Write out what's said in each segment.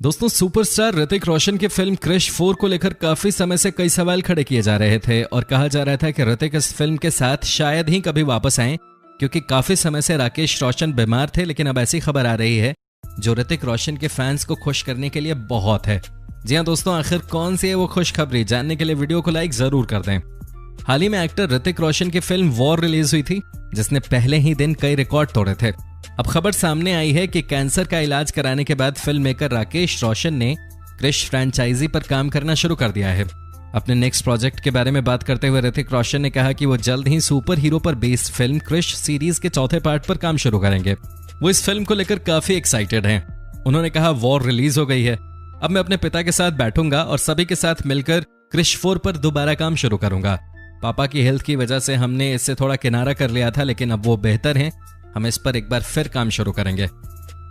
दोस्तों, सुपरस्टार ऋतिक रोशन की फिल्म क्रिश 4 को लेकर काफी समय से कई सवाल खड़े किए जा रहे थे और कहा जा रहा था कि ऋतिक इस फिल्म के साथ शायद ही कभी वापस आएं, क्योंकि काफी समय से राकेश रोशन बीमार थे। लेकिन अब ऐसी खबर आ रही है जो ऋतिक रोशन के फैंस को खुश करने के लिए बहुत है। जी हाँ दोस्तों, आखिर कौन सी है वो खुशखबरी, जानने के लिए वीडियो को लाइक जरूर कर दें। हाल ही में एक्टर ऋतिक रोशन की फिल्म वॉर रिलीज हुई थी, जिसने पहले ही दिन कई रिकॉर्ड तोड़े थे। अब खबर सामने आई है कि कैंसर का इलाज कराने के बाद फिल्म मेकर राकेश रोशन ने क्रिश फ्रेंचाइजी पर काम करना शुरू कर दिया है। अपने नेक्स्ट प्रोजेक्ट के बारे में बात करते हुए ऋतिक रोशन ने कहा कि वो जल्द ही सुपर हीरो पर बेस्ड फिल्म क्रिश सीरीज के चौथे पार्ट पर काम शुरू करेंगे। वो इस फिल्म को लेकर काफी एक्साइटेड हैं। उन्होंने कहा, वॉर रिलीज हो गई है, अब मैं अपने पिता के साथ बैठूंगा और सभी के साथ मिलकर क्रिश 4 पर दोबारा काम शुरू करूंगा। पापा की हेल्थ की वजह से हमने इससे थोड़ा किनारा कर लिया था, लेकिन अब वो बेहतर हैं, हम इस पर एक बार फिर काम शुरू करेंगे।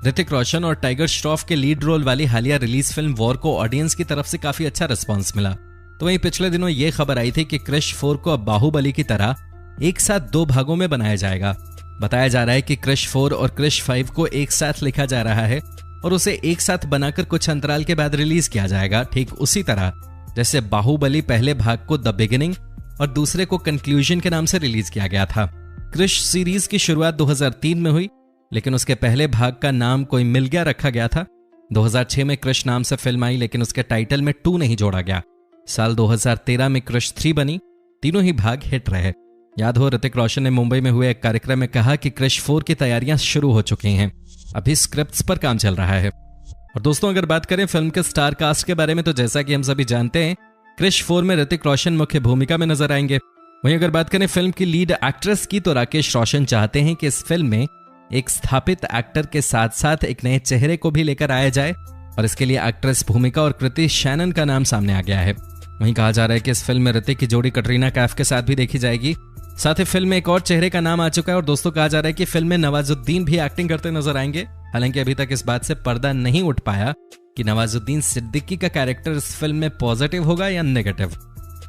ऋतिक रोशन और टाइगर श्रॉफ के लीड रोल वाली हालिया रिलीज फिल्म वॉर को ऑडियंस की तरफ से काफी अच्छा रिस्पांस मिला। तो वहीं पिछले दिनों ये खबर आई थी कि क्रिश 4 को अब बाहुबली की तरह एक साथ 2 भागों में बनाया जाएगा। बताया जा रहा है कि क्रिश 4 और क्रिश 5 को एक साथ लिखा जा रहा है और उसे एक साथ बनाकर कुछ अंतराल के बाद रिलीज किया जाएगा, ठीक उसी तरह जैसे बाहुबली पहले भाग को द बिगिनिंग और दूसरे को कंक्लूजन के नाम से रिलीज किया गया था। क्रिश सीरीज की शुरुआत 2003 में हुई, लेकिन उसके पहले भाग का नाम कोई मिल गया रखा गया था। 2006 में क्रिश नाम से फिल्म आई, लेकिन उसके टाइटल में 2 नहीं जोड़ा गया। साल 2013 में क्रिश 3 बनी। तीनों ही भाग हिट रहे। याद हो, ऋतिक रोशन ने मुंबई में हुए एक कार्यक्रम में कहा कि क्रिश 4 की तैयारियां शुरू हो चुकी हैं, अभी स्क्रिप्ट्स पर काम चल रहा है। और दोस्तों, अगर बात करें फिल्म के स्टार कास्ट के बारे में, तो जैसा कि हम सभी जानते हैं, क्रिश 4 में ऋतिक रोशन मुख्य भूमिका में नजर आएंगे। वहीं अगर बात करें फिल्म की लीड एक्ट्रेस की, तो राकेश रोशन चाहते हैं कि इस फिल्म में एक स्थापित एक्टर के साथ साथ एक नए चेहरे को भी लेकर आया जाए, और इसके लिए एक्ट्रेस भूमिका और कृति शैनन का नाम सामने आ गया है। वहीं कहा जा रहा है कि इस फिल्म में ऋतिक की जोड़ी कटरीना कैफ के साथ भी देखी जाएगी। साथ ही फिल्म में एक और चेहरे का नाम आ चुका है, और दोस्तों कहा जा रहा है कि फिल्म में नवाजुद्दीन भी एक्टिंग करते नजर आएंगे। हालांकि अभी तक इस बात से पर्दा नहीं उठ पाया कि नवाजुद्दीन सिद्दीकी का कैरेक्टर इस फिल्म में पॉजिटिव होगा या नेगेटिव।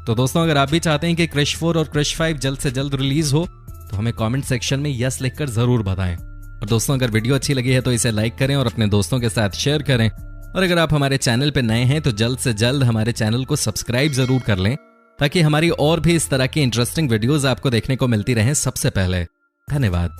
तो दोस्तों, अगर आप भी चाहते हैं कि क्रिश 4 और क्रिश 5 जल्द से जल्द रिलीज हो, तो हमें कमेंट सेक्शन में यस लिखकर जरूर बताएं। और दोस्तों, अगर वीडियो अच्छी लगी है तो इसे लाइक करें और अपने दोस्तों के साथ शेयर करें। और अगर आप हमारे चैनल पर नए हैं तो जल्द से जल्द हमारे चैनल को सब्सक्राइब जरूर कर लें, ताकि हमारी और भी इस तरह की इंटरेस्टिंग वीडियोस आपको देखने को मिलती रहें सबसे पहले। धन्यवाद।